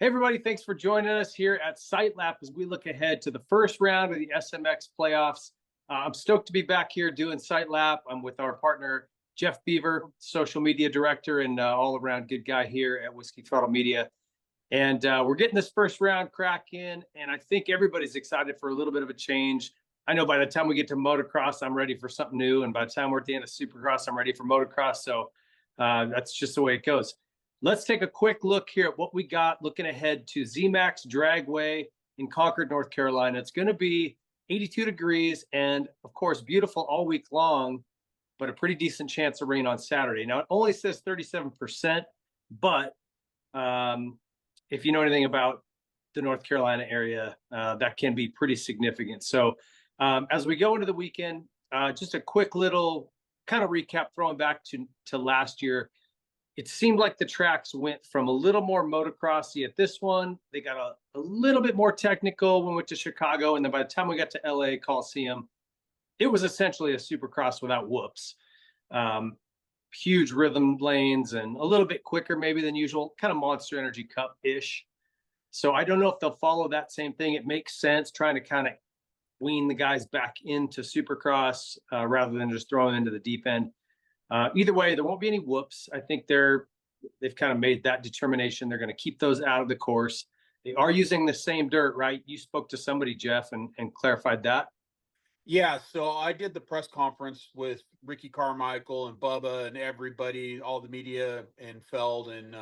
Hey, everybody, thanks for joining us here at SiteLap as we look ahead to the first round of the SMX playoffs. I'm stoked to be back here doing SiteLap. I'm with our partner, Jeff Beaver, social media director and all around good guy here at Whiskey Throttle Media. And we're getting this first round crack in, and I think everybody's excited for a little bit of a change. I know by the time we get to motocross, I'm ready for something new. And by the time we're at the end of supercross, I'm ready for motocross. So that's just the way it goes. Let's take a quick look here at what we got looking ahead to zMax Dragway in Concord, North Carolina. It's going to be 82 degrees and, of course, beautiful all week long, but a pretty decent chance of rain on Saturday. Now, it only says 37%, but if you know anything about the North Carolina area, that can be pretty significant. So as we go into the weekend, just a quick little kind of recap, throwing back to last year. It seemed like the tracks went from a little more motocrossy at this one. They got a little bit more technical when we went to Chicago. And then by the time we got to LA Coliseum, it was essentially a supercross without whoops. Huge rhythm lanes and a little bit quicker maybe than usual, kind of Monster Energy Cup-ish. So I don't know if they'll follow that same thing. It makes sense trying to kind of wean the guys back into supercross rather than just throwing them into the deep end. Either way, there won't be any whoops. I think they've kind of made that determination. They're going to keep those out of the course. They are using the same dirt, right? You spoke to somebody, Jeff, and clarified that. Yeah, so I did the press conference with Ricky Carmichael and Bubba and everybody, all the media and Feld and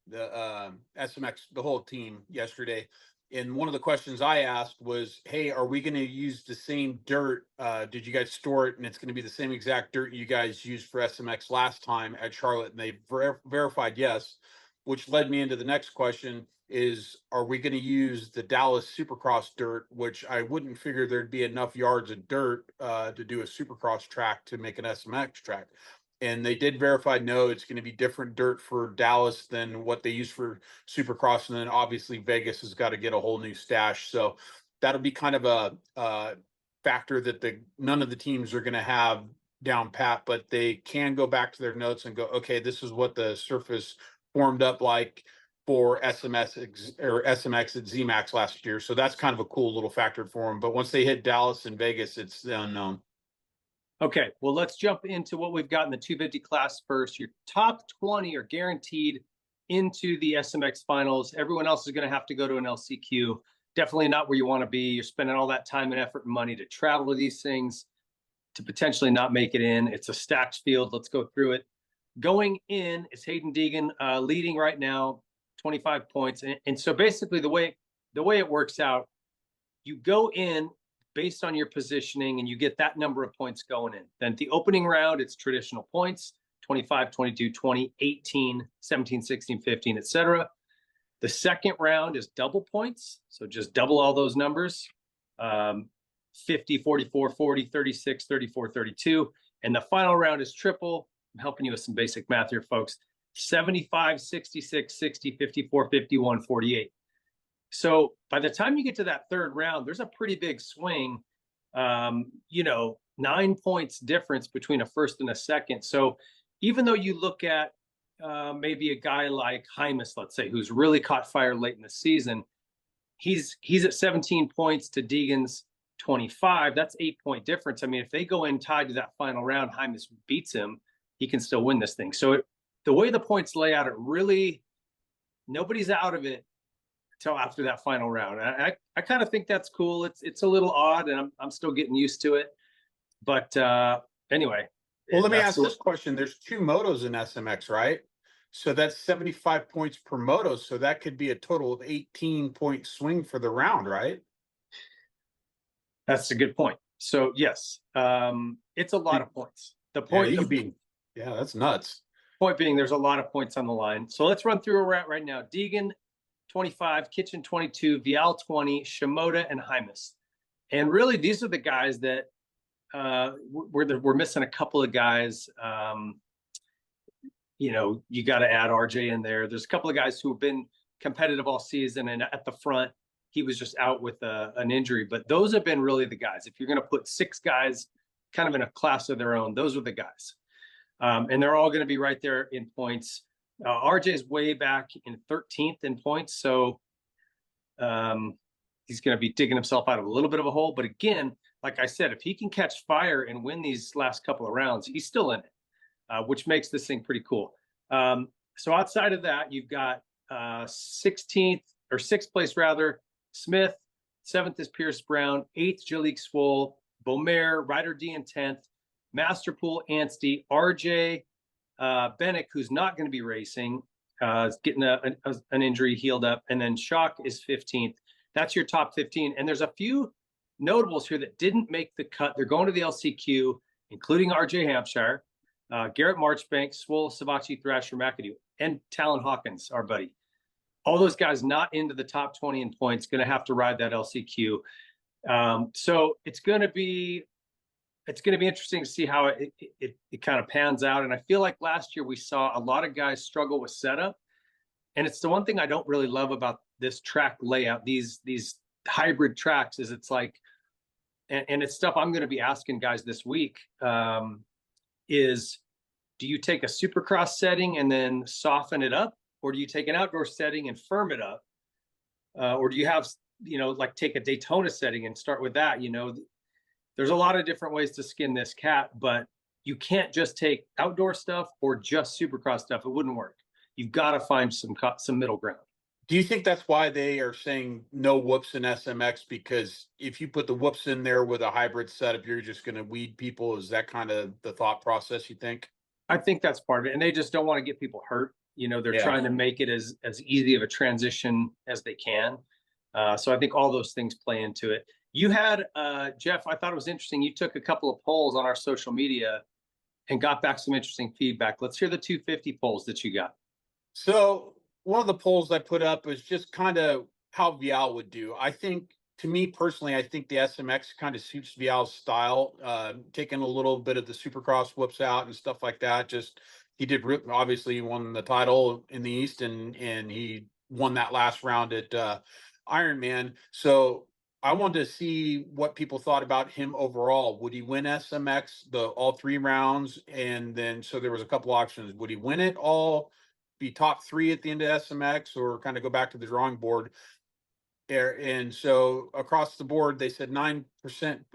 the SMX, the whole team yesterday. And one of the questions I asked was, hey, are we going to use the same dirt? Did you guys store it? And it's going to be the same exact dirt you guys used for SMX last time at Charlotte. And they verified yes, which led me into the next question is, are we going to use the Dallas Supercross dirt, which I wouldn't figure there'd be enough yards of dirt to do a Supercross track to make an SMX track. And they did verify, no, it's going to be different dirt for Dallas than what they use for Supercross. And then obviously Vegas has got to get a whole new stash. So that'll be kind of a factor that none of the teams are going to have down pat, but they can go back to their notes and go, okay, this is what the surface formed up like for SMX or SMX at zMax last year. So that's kind of a cool little factor for them. But once they hit Dallas and Vegas, it's the unknown. Okay, well, let's jump into what we've got in the 250 class first. Your top 20 are guaranteed into the SMX finals. Everyone else is going to have to go to an LCQ. Definitely not where you want to be. You're spending all that time and effort and money to travel to these things to potentially not make it in. It's a stacked field. Let's go through it. Going in is Hayden Deegan leading right now, 25 points. And so basically the way it works out, you go in based on your positioning and you get that number of points going in. Then at the opening round, it's traditional points, 25, 22, 20, 18, 17, 16, 15, etc. The second round is double points. So just double all those numbers, 50, 44, 40, 36, 34, 32. And the final round is triple. I'm helping you with some basic math here, folks. 75, 66, 60, 54, 51, 48. So by the time you get to that third round, there's a pretty big swing, 9 points difference between a first and a second. So even though you look at maybe a guy like Hymas, let's say, who's really caught fire late in the season, he's at 17 points to Deegan's 25. That's 8-point difference. I mean, if they go in tied to that final round, Hymas beats him, he can still win this thing. So the way the points lay out, nobody's out of it until after that final round. I kind of think that's cool. It's a little odd, and I'm still getting used to it. But anyway. Well, let me ask this question. There's 2 motos in SMX, right? So that's 75 points per moto. So that could be a total of 18-point swing for the round, right? That's a good point. So yes, it's a lot of points. The point yeah, that's nuts. Point being, there's a lot of points on the line. So let's run through where we're at right now. Deegan, 25, Kitchen 22, Vial 20, Shimoda, and Hymas. And really, these are the guys that we're missing a couple of guys. You got to add RJ in there. There's a couple of guys who have been competitive all season, and at the front, he was just out with an injury. But those have been really the guys. If you're going to put 6 guys kind of in a class of their own, those are the guys. And they're all going to be right there in points. RJ's way back in 13th in points, so he's going to be digging himself out of a little bit of a hole. But again, like I said, if he can catch fire and win these last couple of rounds, he's still in it, which makes this thing pretty cool. So outside of that, you've got 16th or 6th place rather, Smith. 7th is Pierce Brown. 8th, Jalik Swoll. Beaumer, Ryder D in 10th. Masterpool, Anstey. RJ Bennett, who's not going to be racing, is getting an injury healed up. And then Schock is 15th. That's your top 15. And there's a few notables here that didn't make the cut. They're going to the LCQ, including RJ Hampshire, Garrett Marchbank, Swoll, Savachi, Thrasher, McAdoo, and Talon Hawkins, our buddy. All those guys not into the top 20 in points, going to have to ride that LCQ. So it's going to be interesting to see how it kind of pans out. And I feel like last year we saw a lot of guys struggle with setup. And it's the one thing I don't really love about this track layout, these hybrid tracks, is it's like, and it's stuff I'm going to be asking guys this week, is do you take a supercross setting and then soften it up? Or do you take an outdoor setting and firm it up? Or do you have, like take a Daytona setting and start with that? There's a lot of different ways to skin this cat, but you can't just take outdoor stuff or just supercross stuff. It wouldn't work. You've got to find some middle ground. Do you think that's why they are saying no whoops in SMX? Because if you put the whoops in there with a hybrid setup, you're just going to weed people. Is that kind of the thought process, you think? I think that's part of it. And they just don't want to get people hurt. They're trying to make it as easy of a transition as they can. So I think all those things play into it. You had, Jeff, I thought it was interesting. You took a couple of polls on our social media and got back some interesting feedback. Let's hear the 250 polls that you got. So one of the polls I put up was just kind of how Vial would do. I think, to me personally, I think the SMX kind of suits Vial's style, taking a little bit of the supercross whoops out and stuff like that. Just he did, obviously he won the title in the East, and he won that last round at Ironman. So I wanted to see what people thought about him overall. Would he win SMX all 3 rounds? And then so there was a couple options. Would he win it all, be top 3 at the end of SMX, or kind of go back to the drawing board? And so across the board, they said 9%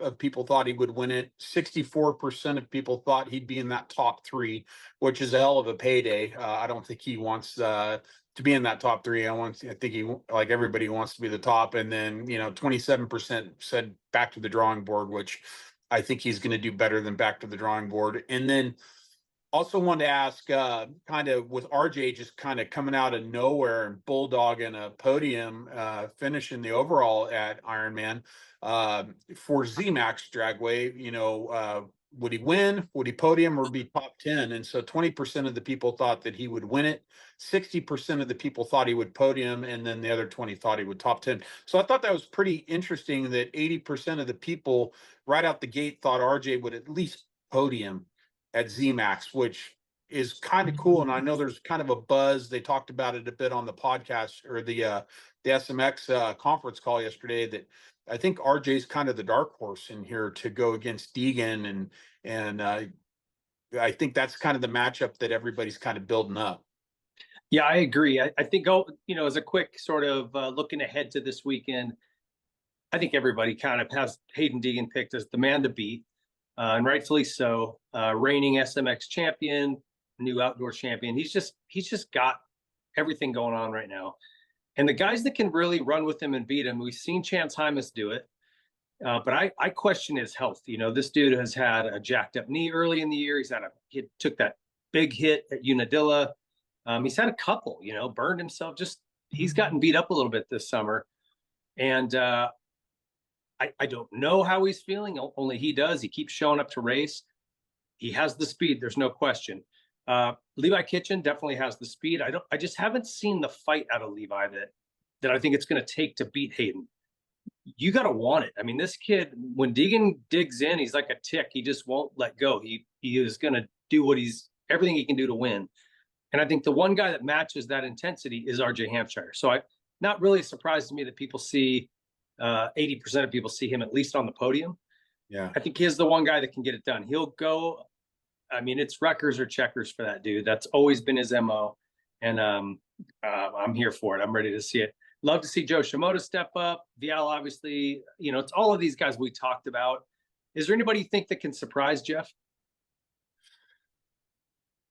of people thought he would win it. 64% of people thought he'd be in that top 3, which is a hell of a payday. I don't think he wants to be in that top 3. I think he, like everybody, wants to be the top. And then 27% said back to the drawing board, which I think he's going to do better than back to the drawing board. And then also wanted to ask, kind of with RJ just kind of coming out of nowhere and bulldogging a podium, finishing the overall at Ironman, for zMax Dragway, would he win? Would he podium or be top 10? And so 20% of the people thought that he would win it. 60% of the people thought he would podium, and then the other 20 thought he would top 10. So I thought that was pretty interesting that 80% of the people right out the gate thought RJ would at least podium at zMax, which is kind of cool. And I know there's kind of a buzz. They talked about it a bit on the podcast or the SMX conference call yesterday, that I think RJ's kind of the dark horse in here to go against Deegan. And I think that's kind of the matchup that everybody's kind of building up. Yeah, I agree. I think, as a quick sort of looking ahead to this weekend, I think everybody kind of has Hayden Deegan picked as the man to beat. And rightfully so. Reigning SMX champion, new outdoor champion. He's just got everything going on right now. And the guys that can really run with him and beat him, we've seen Chance Hymas do it. But I question his health. This dude has had a jacked up knee early in the year. He took that big hit at Unadilla. He's had a couple, burned himself. He's gotten beat up a little bit this summer. And I don't know how he's feeling. Only he does. He keeps showing up to race. He has the speed. There's no question. Levi Kitchen definitely has the speed. I just haven't seen the fight out of Levi that I think it's going to take to beat Hayden. You got to want it. I mean, this kid, when Deegan digs in, he's like a tick. He just won't let go. He is going to do everything he can do to win. And I think the one guy that matches that intensity is RJ Hampshire. So not really surprised to me that people see 80% of people see him at least on the podium. Yeah. I think he's the one guy that can get it done. He'll go, it's wreckers or checkers for that dude. That's always been his MO. And I'm here for it. I'm ready to see it. Love to see Joe Shimoda step up. Vial, obviously, it's all of these guys we talked about. Is there anybody you think that can surprise Jeff?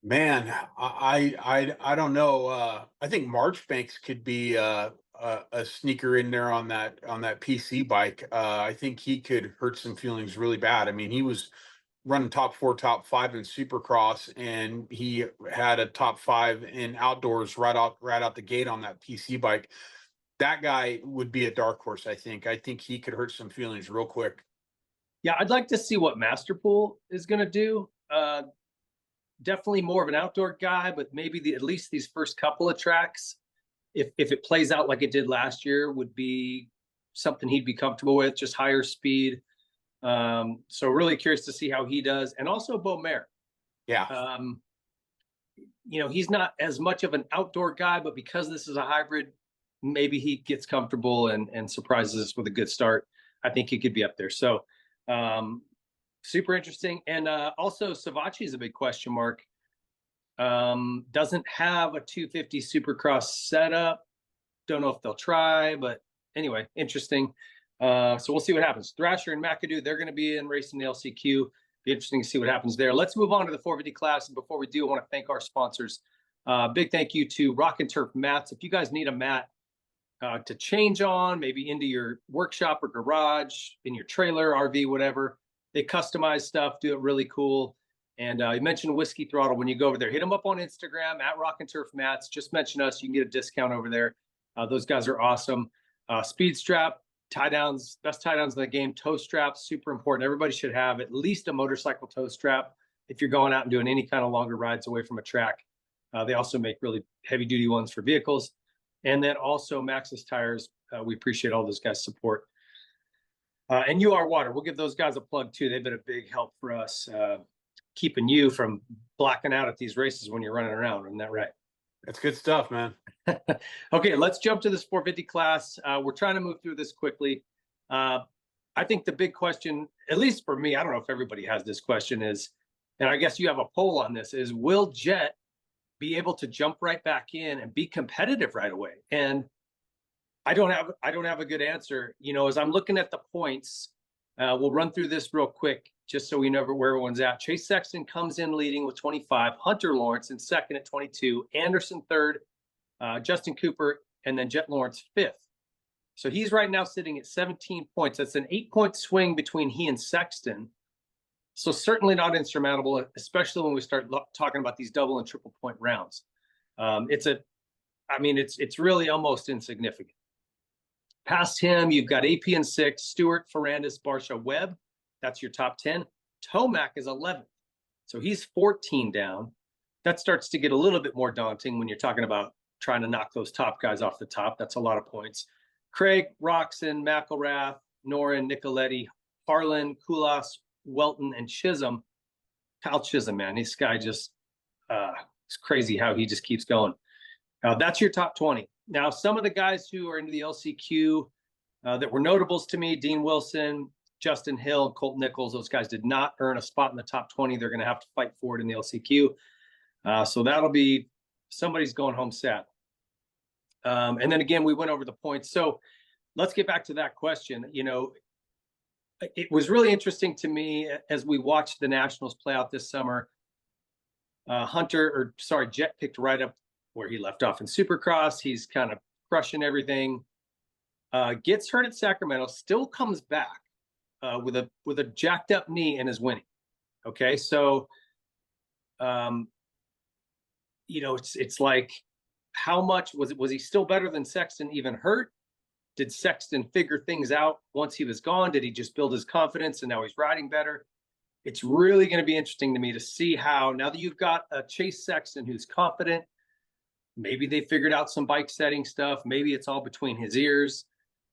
Man, I don't know. I think Marchbanks could be a sneaker in there on that PC bike. I think he could hurt some feelings really bad. I mean, he was running top 4, top 5 in Supercross, and he had a top 5 in outdoors right out the gate on that PC bike. That guy would be a dark horse. I think. I think he could hurt some feelings real quick. Yeah, I'd like to see what Masterpool is going to do. Definitely more of an outdoor guy, but maybe at least these first couple of tracks, if it plays out like it did last year, would be something he'd be comfortable with, just higher speed. So really curious to see how he does. And also Beaumer. Yeah. He's not as much of an outdoor guy, but because this is a hybrid, maybe he gets comfortable and surprises us with a good start. I think he could be up there. So super interesting. And also Savachi is a big question mark. Doesn't have a 250 Supercross setup. Don't know if they'll try, but anyway, interesting. So we'll see what happens. Thrasher and McAdoo, they're going to be in racing the LCQ. Be interesting to see what happens there. Let's move on to the 450 class. And before we do, I want to thank our sponsors. Big thank you to Rock and Turf Mats. If you guys need a mat to change on, maybe into your workshop or garage, in your trailer, RV, whatever, they customize stuff, do it really cool. And you mentioned Whiskey Throttle. When you go over there, hit them up on Instagram at Rock and Turf Mats. Just mention us. You can get a discount over there. Those guys are awesome. Speed strap, tie downs, best tie downs in the game. Toe straps, super important. Everybody should have at least a motorcycle toe strap if you're going out and doing any kind of longer rides away from a track. They also make really heavy duty ones for vehicles. And then also Maxxis tires. We appreciate all those guys' support. And UR Water, we'll give those guys a plug too. They've been a big help for us, keeping you from blacking out at these races when you're running around. Isn't that right? That's good stuff, man. Okay, let's jump to this 450 class. We're trying to move through this quickly. I think the big question, at least for me, I don't know if everybody has this question, is, and I guess you have a poll on this, is will Jett be able to jump right back in and be competitive right away? And I don't have a good answer. As I'm looking at the points, we'll run through this real quick just so we know where everyone's at. Chase Sexton comes in leading with 25, Hunter Lawrence in second at 22, Anderson third, Justin Cooper, and then Jett Lawrence fifth. So he's right now sitting at 17 points. That's an 8-point swing between he and Sexton. So certainly not insurmountable, especially when we start talking about these double and triple point rounds. It's really almost insignificant. Past him, you've got AP in 6, Stewart, Ferrandis, Barsha, Webb. That's your top 10. Tomac is 11th. So he's 14 down. That starts to get a little bit more daunting when you're talking about trying to knock those top guys off the top. That's a lot of points. Craig, Roxon, McElrath, Norin, Nicoletti, Harlan, Kulas, Welton, and Chisholm. Kyle Chisholm, man, this guy just it's crazy how he just keeps going. That's your top 20. Now, some of the guys who are into the LCQ that were notables to me, Dean Wilson, Justin Hill, Colt Nichols, those guys did not earn a spot in the top 20. They're going to have to fight for it in the LCQ. So that'll be somebody's going home sad. And then again, we went over the points. So let's get back to that question. It was really interesting to me as we watched the Nationals play out this summer. Jett picked right up where he left off in Supercross. He's kind of crushing everything. Gets hurt at Sacramento, still comes back with a jacked up knee and is winning. Okay, so it's like, how much was he still better than Sexton even hurt? Did Sexton figure things out once he was gone? Did he just build his confidence and now he's riding better? It's really going to be interesting to me to see how, now that you've got a Chase Sexton who's confident, maybe they figured out some bike setting stuff. Maybe it's all between his ears.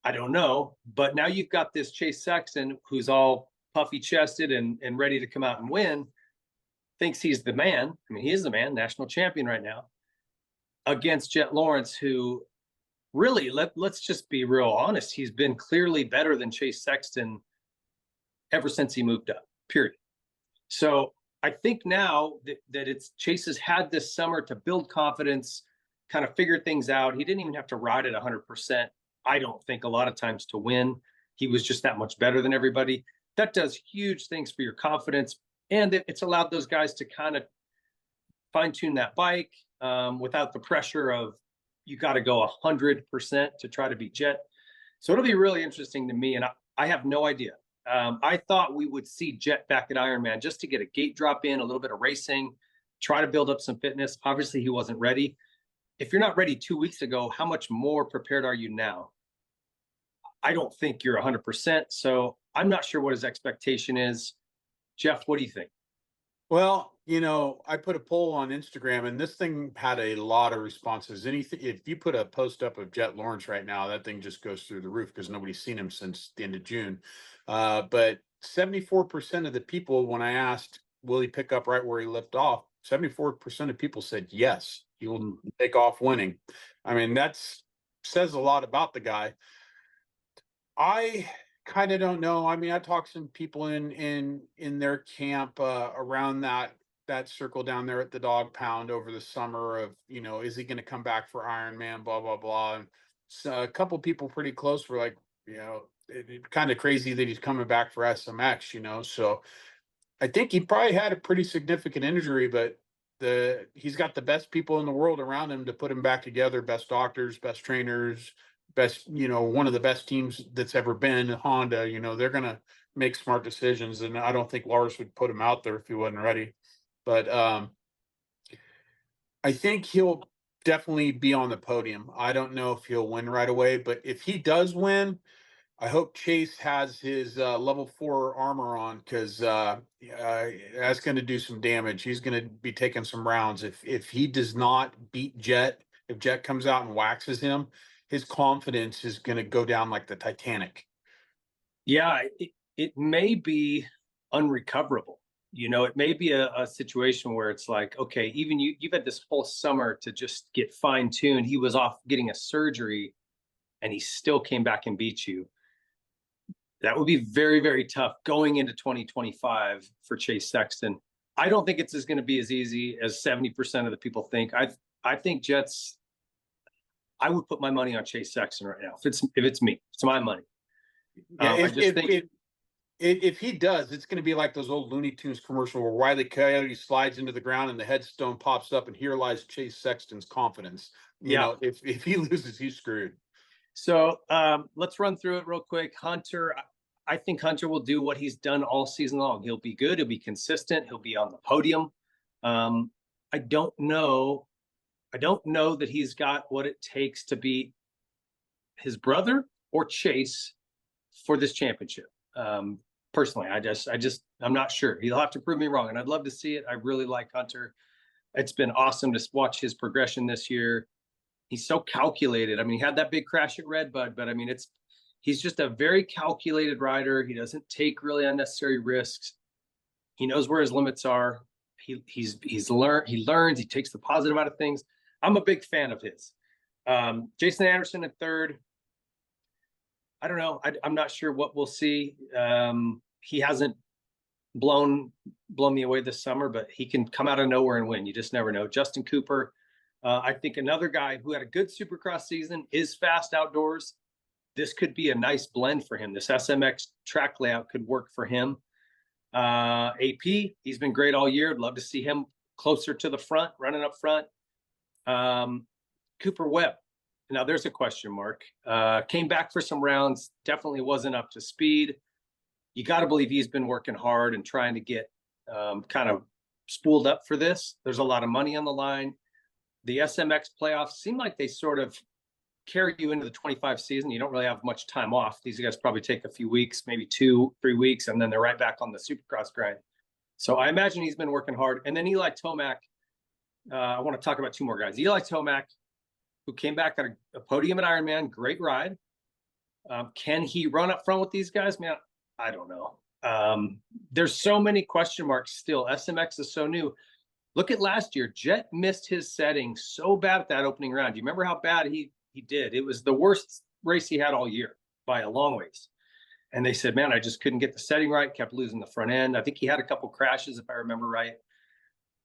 I don't know. But now you've got this Chase Sexton who's all puffy chested and ready to come out and win, thinks he's the man. I mean, he is the man, national champion right now, against Jett Lawrence, who really, let's just be real honest, he's been clearly better than Chase Sexton ever since he moved up, period. So I think now that Chase has had this summer to build confidence, kind of figured things out. He didn't even have to ride at 100%. I don't think a lot of times to win. He was just that much better than everybody. That does huge things for your confidence. And it's allowed those guys to kind of fine tune that bike without the pressure of you got to go 100% to try to beat Jett. So it'll be really interesting to me. And I have no idea. I thought we would see Jett back at Ironman just to get a gate drop in, a little bit of racing, try to build up some fitness. Obviously, he wasn't ready. If you're not ready 2 weeks ago, how much more prepared are you now? I don't think you're 100%. So I'm not sure what his expectation is. Jeff, what do you think? Well, I put a poll on Instagram, and this thing had a lot of responses. Anything, if you put a post up of Jett Lawrence right now, that thing just goes through the roof because nobody's seen him since the end of June. But 74% of the people, when I asked, will he pick up right where he left off? 74% of people said yes, he will take off winning. I mean, says a lot about the guy. I kind of don't know. I mean, I talked to some people in their camp around that circle down there at the dog pound over the summer of, is he going to come back for Ironman, blah, blah, blah. And so a couple people pretty close were like, kind of crazy that he's coming back for SMX, so I think he probably had a pretty significant injury, but he's got the best people in the world around him to put him back together, best doctors, best trainers, best, one of the best teams that's ever been, Honda. They're going to make smart decisions, and I don't think Lars would put him out there if he wasn't ready. But I think he'll definitely be on the podium. I don't know if he'll win right away, but if he does win, I hope Chase has his level 4 armor on, because that's going to do some damage. He's going to be taking some rounds. If he does not beat Jett, if Jett comes out and waxes him, his confidence is going to go down like the Titanic. Yeah, it may be unrecoverable. It may be a situation where it's like, okay, even you've had this whole summer to just get fine tuned. He was off getting a surgery and he still came back and beat you. That would be very, very tough going into 2025 for Chase Sexton. I don't think it's going to be as easy as 70% of the people think. I think I would put my money on Chase Sexton right now. If it's me, it's my money. Yeah, if he does, it's going to be like those old Looney Tunes commercial where Wile E. Coyote slides into the ground and the headstone pops up, and here lies Chase Sexton's confidence. If he loses, he's screwed. So let's run through it real quick. Hunter, I think Hunter will do what he's done all season long. He'll be good. He'll be consistent. He'll be on the podium. I don't know that he's got what it takes to beat his brother or Chase for this championship. Personally, I'm not sure. He'll have to prove me wrong, and I'd love to see it. I really like Hunter. It's been awesome to watch his progression this year. He's so calculated. I mean, he had that big crash at Redbud, but I mean, he's just a very calculated rider. He doesn't take really unnecessary risks. He knows where his limits are. He learns, he takes the positive out of things. I'm a big fan of his. Jason Anderson in third. I don't know. I'm not sure what we'll see. He hasn't blown me away this summer, but he can come out of nowhere and win. You just never know. Justin Cooper, I think another guy who had a good Supercross season, is fast outdoors. This could be a nice blend for him. This SMX track layout could work for him. AP, he's been great all year. I'd love to see him closer to the front, running up front. Cooper Webb. Now there's a question mark. Came back for some rounds, definitely wasn't up to speed. You got to believe he's been working hard and trying to get kind of spooled up for this. There's a lot of money on the line. The SMX playoffs seem like they sort of carry you into the 25 season. You don't really have much time off. These guys probably take a few weeks, maybe 2-3 weeks, and then they're right back on the Supercross grind. So I imagine he's been working hard. And then Eli Tomac, I want to talk about two more guys. Eli Tomac, who came back at a podium at Ironman, great ride. Can he run up front with these guys? Man, I don't know. There's so many question marks still. SMX is so new. Look at last year. Jett missed his setting so bad at that opening round. Do you remember how bad he did? It was the worst race he had all year by a long ways. And they said, man, I just couldn't get the setting right, kept losing the front end. I think he had a couple crashes, if I remember right.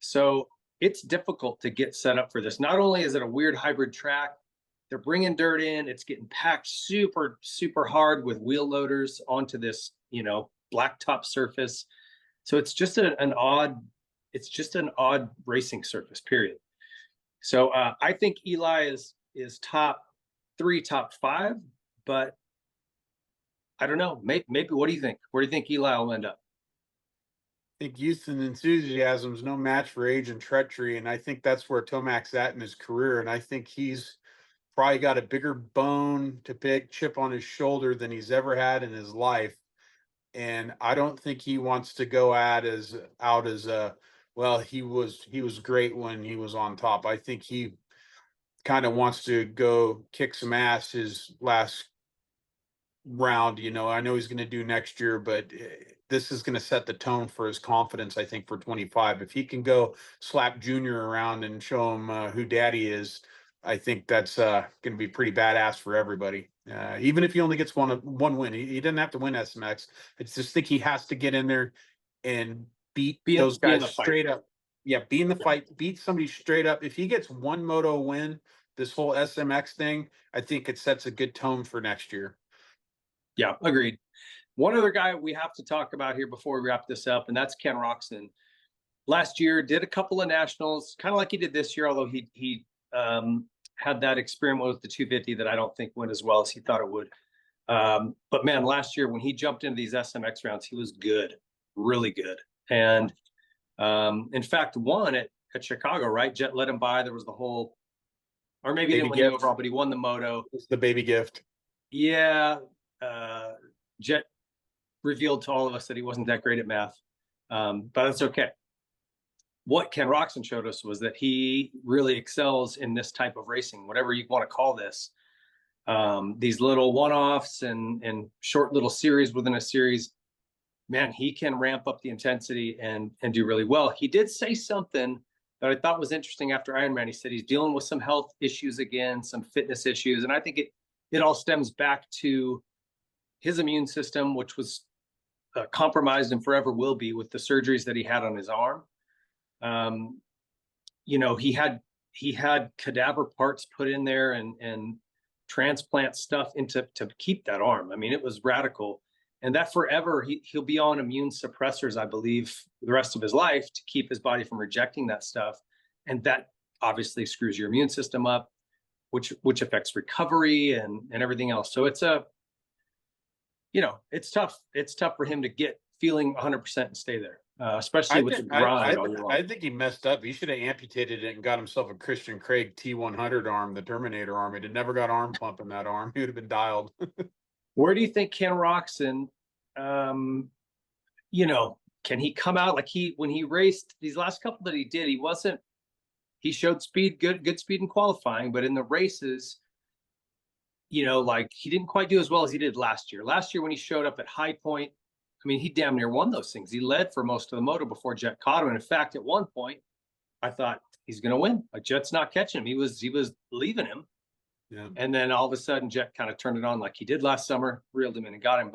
So it's difficult to get set up for this. Not only is it a weird hybrid track, they're bringing dirt in, it's getting packed super, super hard with wheel loaders onto this, blacktop surface. So it's just an odd racing surface, period. So I think Eli is top 3, top 5, but I don't know. Maybe. What do you think? Where do you think Eli will end up? I think youth and enthusiasm is no match for age and treachery, and I think that's where Tomac's at in his career. And I think he's probably got a bigger bone to pick, chip on his shoulder than he's ever had in his life. And I don't think he wants to go out as well. He was great when he was on top. I think he kind of wants to go kick some ass his last round. I know he's going to do next year, but this is going to set the tone for his confidence, I think, for 25. If he can go slap Junior around and show him who daddy is, I think that's going to be pretty badass for everybody. Even if he only gets one win, he doesn't have to win SMX. I just think he has to get in there and beat those guys straight up. Yeah, be in the fight, beat somebody straight up. If he gets one moto win, this whole SMX thing, I think it sets a good tone for next year. Yeah, agreed. One other guy we have to talk about here before we wrap this up, and that's Kenroxon. Last year, did a couple of nationals, kind of like he did this year, although he had that experiment with the 250 that I don't think went as well as he thought it would. But man, last year when he jumped into these SMX rounds, he was good, really good. And in fact, won at Chicago, right? Jett let him by. There was the whole, or maybe he didn't win the overall, but he won the moto. It's the baby gift. Yeah. Jett revealed to all of us that he wasn't that great at math, but that's okay. What Kenroxon showed us was that he really excels in this type of racing, whatever you want to call this. These little one-offs and short little series within a series, man, he can ramp up the intensity and do really well. He did say something that I thought was interesting after Ironman. He said he's dealing with some health issues again, some fitness issues, and I think it all stems back to his immune system, which was compromised and forever will be with the surgeries that he had on his arm. He had cadaver parts put in there and transplant stuff to keep that arm. I mean, it was radical, and that forever he'll be on immune suppressors, I believe, the rest of his life to keep his body from rejecting that stuff. And that obviously screws your immune system up, which affects recovery and everything else. So it's it's tough. It's tough for him to get feeling 100% and stay there. Especially with the grind. I think he messed up. He should have amputated it and got himself a Christian Craig T100 arm, the Terminator arm. It had never got arm pump in that arm. He would have been dialed. Where do you think Kenroxon, can he come out like when he raced these last couple that he did, he showed speed, good speed in qualifying, but in the races, he didn't quite do as well as he did last year. Last year when he showed up at High Point, I mean, he damn near won those things. He led for most of the moto before Jett caught him. And in fact, at one point, I thought he's going to win. Like Jett's not catching him. He was leaving him. Yeah. And then all of a sudden, Jett kind of turned it on like he did last summer, reeled him in and got him.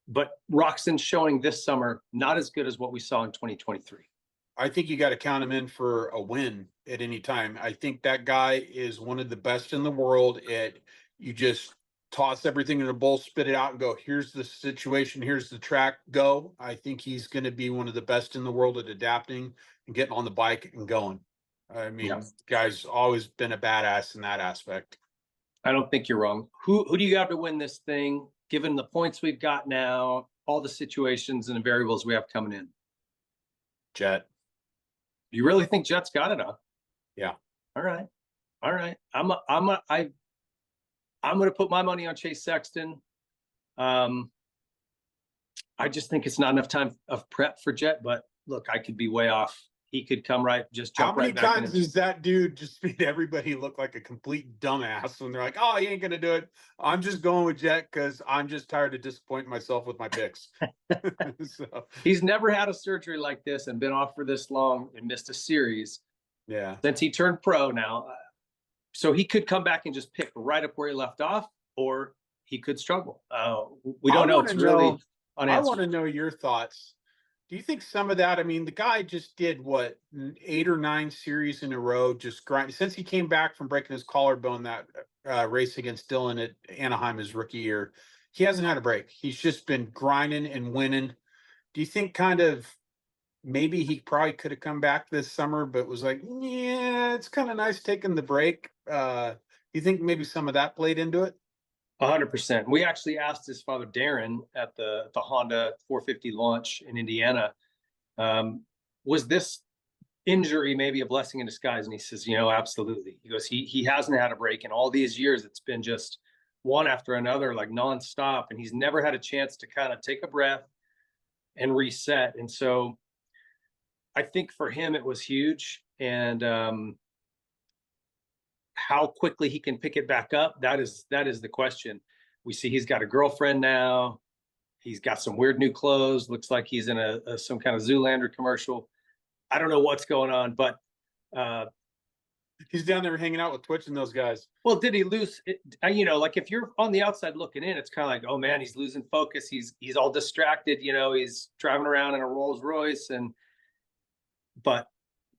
But Roxon's showing this summer not as good as what we saw in 2023. I think you got to count him in for a win at any time. I think that guy is one of the best in the world at you just toss everything in a bowl, spit it out, and go, here's the situation, here's the track, go. I think he's going to be one of the best in the world at adapting and getting on the bike and going. I mean, yeah. Guy's always been a badass in that aspect. I don't think you're wrong. Who do you have to win this thing, given the points we've got now, all the situations and the variables we have coming in? Jett. You really think Jett's got it, huh? Yeah. All right. I'm going to put my money on Chase Sexton. I just think it's not enough time of prep for Jett, but look, I could be way off. He could come jump right back. How many times does that dude just made everybody look like a complete dumbass when they're like, oh, he ain't going to do it. I'm just going with Jett because I'm just tired of disappointing myself with my picks. So. He's never had a surgery like this and been off for this long and missed a series. Yeah. Since he turned pro now. So he could come back and just pick right up where he left off, or he could struggle. We don't know. It's really unanswered. I want to know your thoughts. Do you think some of that? I mean, the guy just did what 8 or 9 series in a row, just grind since he came back from breaking his collarbone that race against Dylan at Anaheim his rookie year. He hasn't had a break. He's just been grinding and winning. Do you think kind of maybe he probably could have come back this summer, but was like, yeah, it's kind of nice taking the break. You think maybe some of that played into it? 100%. We actually asked his father Darren at the Honda 450 launch in Indiana, was this injury maybe a blessing in disguise? And he says, absolutely. He goes, he hasn't had a break in all these years. It's been just one after another, like nonstop, and he's never had a chance to kind of take a breath and reset. And so I think for him it was huge, and how quickly he can pick it back up, that is the question. We see he's got a girlfriend now. He's got some weird new clothes. Looks like he's in some kind of Zoolander commercial. I don't know what's going on, but he's down there hanging out with Twitch and those guys. Well, did he lose it? Like if you're on the outside looking in, it's kind of like, oh man, he's losing focus. He's all distracted. He's driving around in a Rolls Royce, but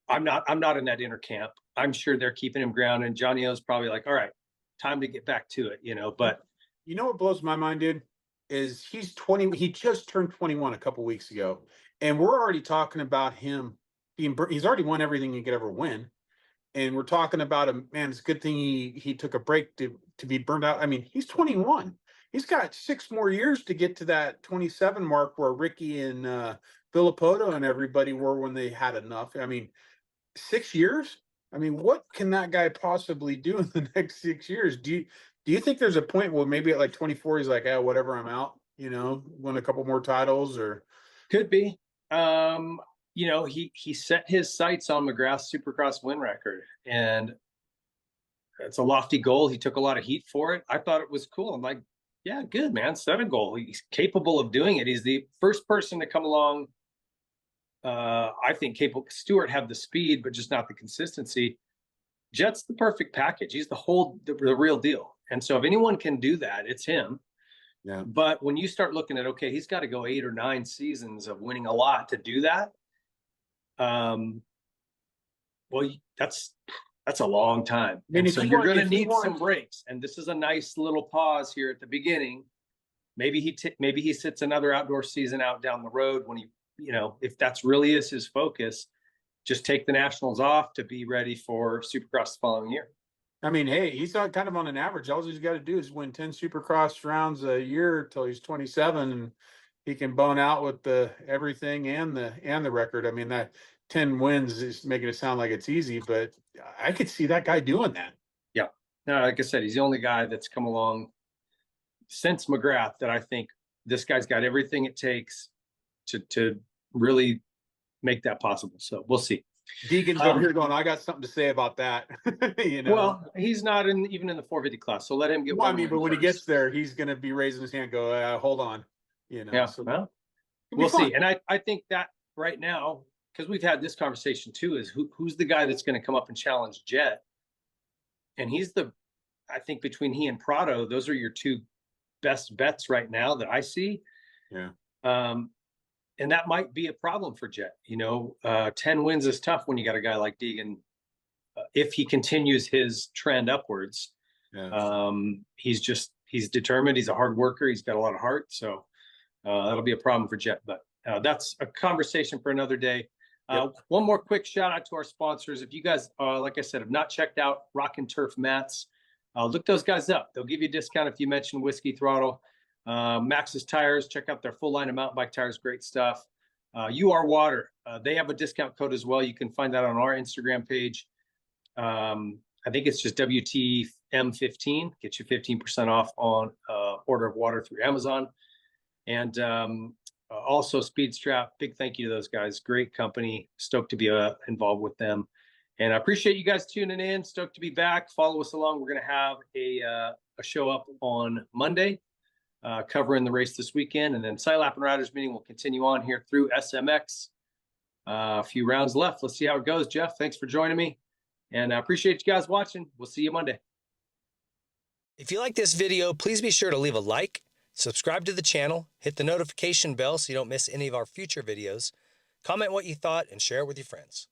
I'm not in that inner camp. I'm sure they're keeping him grounded. Johnny O's probably like, all right, time to get back to it, but you know what blows my mind, dude, is he's 20. He just turned 21 a couple weeks ago, and we're already talking about him he's already won everything he could ever win. And we're talking about him, man, it's a good thing he took a break to be burned out. I mean, he's 21. He's got 6 more years to get to that 27 mark where Ricky and Villapoto and everybody were when they had enough. I mean, 6 years? I mean, what can that guy possibly do in the next 6 years? Do you think there's a point where maybe at like 24 he's like, oh, whatever, I'm out, win a couple more titles? Or could be. He set his sights on McGrath's Supercross win record, and it's a lofty goal. He took a lot of heat for it. I thought it was cool. I'm like, yeah, good, man. Set a goal. He's capable of doing it. He's the first person to come along. I think capable. Stewart had the speed, but just not the consistency. Jett's the perfect package. He's the real deal. And so if anyone can do that, it's him. Yeah. But when you start looking at, okay, he's got to go 8 or 9 seasons of winning a lot to do that. Well, that's a long time. I mean, so you're going to need some breaks, and this is a nice little pause here at the beginning. Maybe he sits another outdoor season out down the road when if that's really is his focus, just take the nationals off to be ready for Supercross the following year. I mean, hey, he's kind of on an average. All he's got to do is win 10 Supercross rounds a year till he's 27, and he can bone out with the everything and the record. I mean, that 10 wins is making it sound like it's easy, but I could see that guy doing that. Yeah. No, like I said, he's the only guy that's come along since McGrath that I think this guy's got everything it takes to really make that possible. So we'll see. Deegan's over here going, I got something to say about that. Well, he's not even in the 450 class, so let him get one. I mean, but when he gets there, he's going to be raising his hand, go, hold on. Yeah, so we'll see. And I think that right now, because we've had this conversation too, is who's the guy that's going to come up and challenge Jett? And I think between he and Prado, those are your 2 best bets right now that I see. Yeah. And that might be a problem for Jett. 10 wins is tough when you got a guy like Deegan. If he continues his trend upwards, he's determined. He's a hard worker. He's got a lot of heart. So that'll be a problem for Jett. But that's a conversation for another day. One more quick shout out to our sponsors. If you guys, like I said, have not checked out Rock and Turf Mats, look those guys up. They'll give you a discount if you mention Whiskey Throttle. Max's Tires, check out their full line of mountain bike tires, great stuff. UR Water, they have a discount code as well. You can find that on our Instagram page. I think it's just WTM15, get you 15% off on order of water through Amazon. And also Speedstrap, big thank you to those guys. Great company, stoked to be involved with them. And I appreciate you guys tuning in, stoked to be back. Follow us along. We're going to have a show up on Monday. Covering the race this weekend, and then Site Lap and Riders meeting will continue on here through SMX. A few rounds left. Let's see how it goes. Jeff, thanks for joining me, and I appreciate you guys watching. We'll see you Monday. If you like this video, please be sure to leave a like, Subscribe to the channel, hit the notification bell so you don't miss any of our future videos, comment what you thought, and share it with your friends.